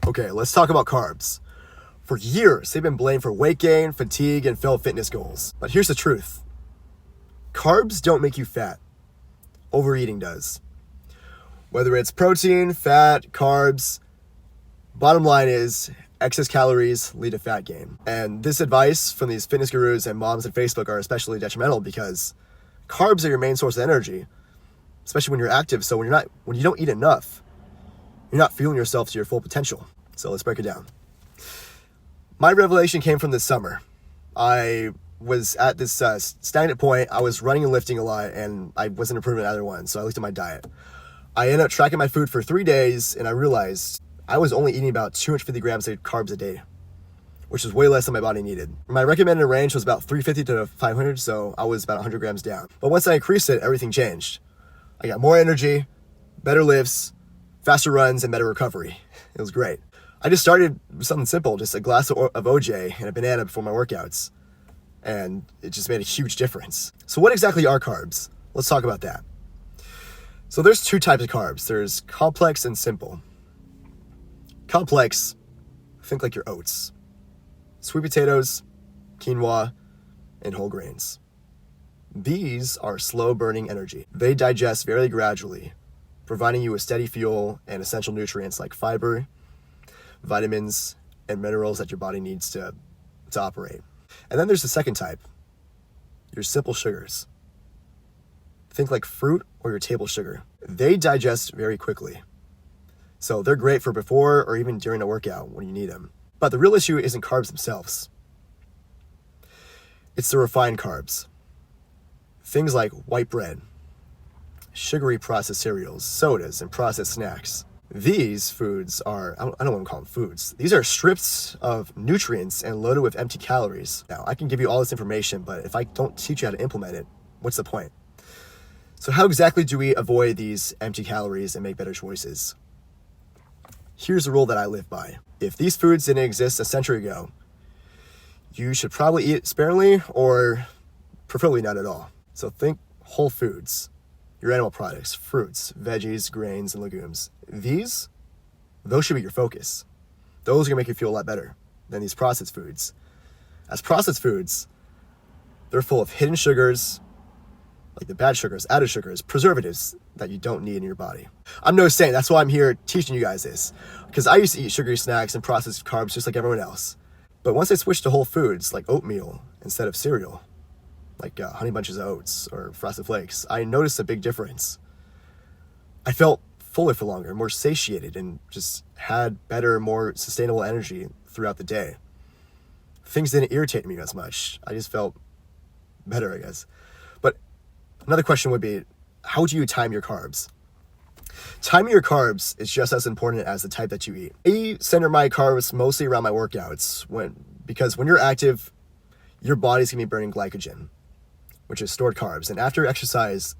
Okay, let's talk about carbs. For years, they've been blamed for weight gain, fatigue, and failed fitness goals. But here's the truth. Carbs don't make you fat. Overeating does. Whether it's protein, fat, carbs, bottom line is excess calories lead to fat gain. And this advice from these fitness gurus and moms on Facebook are especially detrimental because carbs are your main source of energy, especially when you're active. So when you don't eat enough, you're not fueling yourself to your full potential. So let's break it down. My revelation came from this summer. I was at this stagnant point. I was running and lifting a lot, and I wasn't improving either one. So I looked at my diet. I ended up tracking my food for 3 days, and I realized I was only eating about 250 grams of carbs a day, which is way less than my body needed. My recommended range was about 350 to 500, so I was about 100 grams down. But once I increased it, everything changed. I got more energy, better lifts, faster runs, and better recovery. It was great. I just started with something simple, just a glass of OJ and a banana before my workouts. And it just made a huge difference. So what exactly are carbs? Let's talk about that. So there's 2 types of carbs. There's complex and simple. Complex, think like your oats, sweet potatoes, quinoa, and whole grains. These are slow burning energy. They digest very gradually, providing you with steady fuel and essential nutrients like fiber, vitamins, and minerals that your body needs to operate. And then there's the second type, your simple sugars. Think like fruit or your table sugar. They digest very quickly. So they're great for before or even during a workout when you need them. But the real issue isn't carbs themselves. It's the refined carbs. Things like white bread, sugary processed cereals, sodas, and processed snacks. These foods are, I don't want to call them foods. These are strips of nutrients and loaded with empty calories. Now, I can give you all this information, but if I don't teach you how to implement it, what's the point? So how exactly do we avoid these empty calories and make better choices? Here's the rule that I live by. If these foods didn't exist a century ago, you should probably eat it sparingly or preferably not at all. So think whole foods, your animal products, fruits, veggies, grains, and legumes. Those should be your focus. Those are gonna make you feel a lot better than these processed foods. As processed foods, they're full of hidden sugars, like the bad sugars, added sugars, preservatives that you don't need in your body. I'm no saint, that's why I'm here teaching you guys this. Because I used to eat sugary snacks and processed carbs just like everyone else. But once I switched to whole foods, like oatmeal instead of cereal, like honey bunches of oats or frosted flakes, I noticed a big difference. I felt fuller for longer, more satiated, and just had better, more sustainable energy throughout the day. Things didn't irritate me as much. I just felt better, I guess. But another question would be, how do you time your carbs? Timing your carbs is just as important as the type that you eat. I center my carbs mostly around my workouts because when you're active, your body's gonna be burning glycogen, which is stored carbs. And after exercise,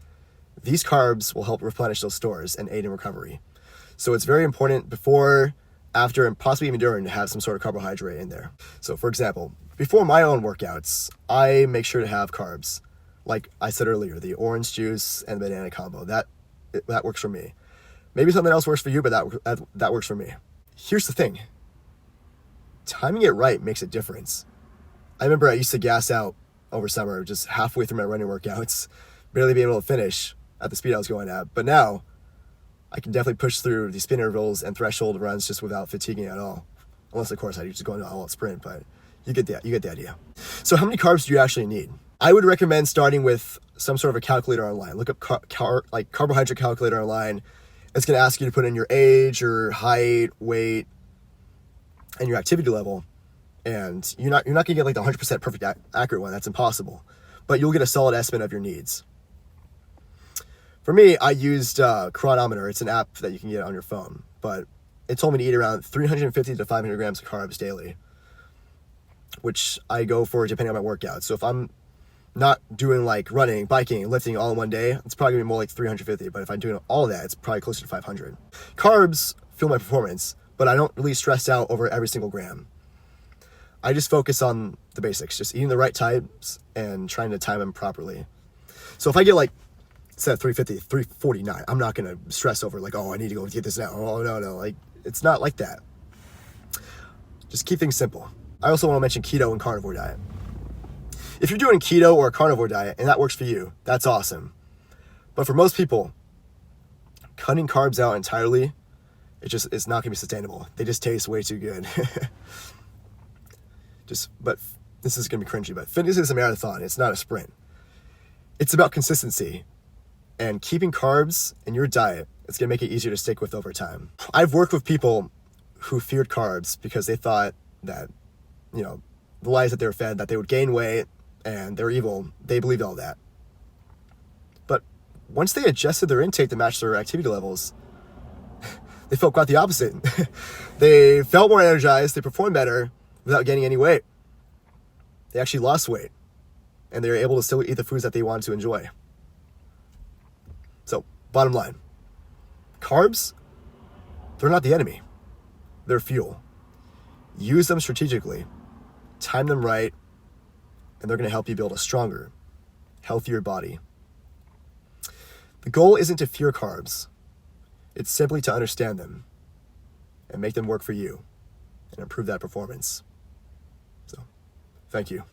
these carbs will help replenish those stores and aid in recovery. So it's very important before, after, and possibly even during to have some sort of carbohydrate in there. So for example, before my own workouts, I make sure to have carbs. Like I said earlier, the orange juice and banana combo, that works for me. Maybe something else works for you, but that works for me. Here's the thing. Timing it right makes a difference. I remember I used to gas out over summer, just halfway through my running workouts, barely being able to finish at the speed I was going at. But now, I can definitely push through the spin intervals and threshold runs just without fatiguing at all. Unless, of course, I just go into all out sprint, but you get the idea. So how many carbs do you actually need? I would recommend starting with some sort of a calculator online. Look up carbohydrate calculator online. It's going to ask you to put in your age, your height, weight, and your activity level. And you're not going to get like the 100% perfect accurate one. That's impossible. But you'll get a solid estimate of your needs. For me, I used Chronometer. It's an app that you can get on your phone. But it told me to eat around 350 to 500 grams of carbs daily, which I go for depending on my workout. So if I'm not doing like running, biking, lifting all in one day, it's probably gonna be more like 350. But if I'm doing all of that, it's probably closer to 500. Carbs fuel my performance, but I don't really stress out over every single gram. I just focus on the basics, just eating the right types and trying to time them properly. So if I get like, instead of 350, 349, I'm not gonna stress over like, oh, I need to go get this now. Oh, no, like, it's not like that. Just keep things simple. I also want to mention keto and carnivore diet. If you're doing keto or a carnivore diet and that works for you, that's awesome. But for most people, cutting carbs out entirely, it's not going to be sustainable. They just taste way too good. But this is going to be cringy, but fitness is a marathon. It's not a sprint. It's about consistency, and keeping carbs in your diet, it's going to make it easier to stick with over time. I've worked with people who feared carbs because they thought that, the lies that they were fed, that they would gain weight and they're evil. They believed all that. But once they adjusted their intake to match their activity levels, they felt quite the opposite. They felt more energized, they performed better without gaining any weight. They actually lost weight, and they were able to still eat the foods that they wanted to enjoy. So, bottom line, carbs, they're not the enemy. They're fuel. Use them strategically, time them right, and they're going to help you build a stronger, healthier body. The goal isn't to fear carbs. It's simply to understand them and make them work for you and improve that performance. So, thank you.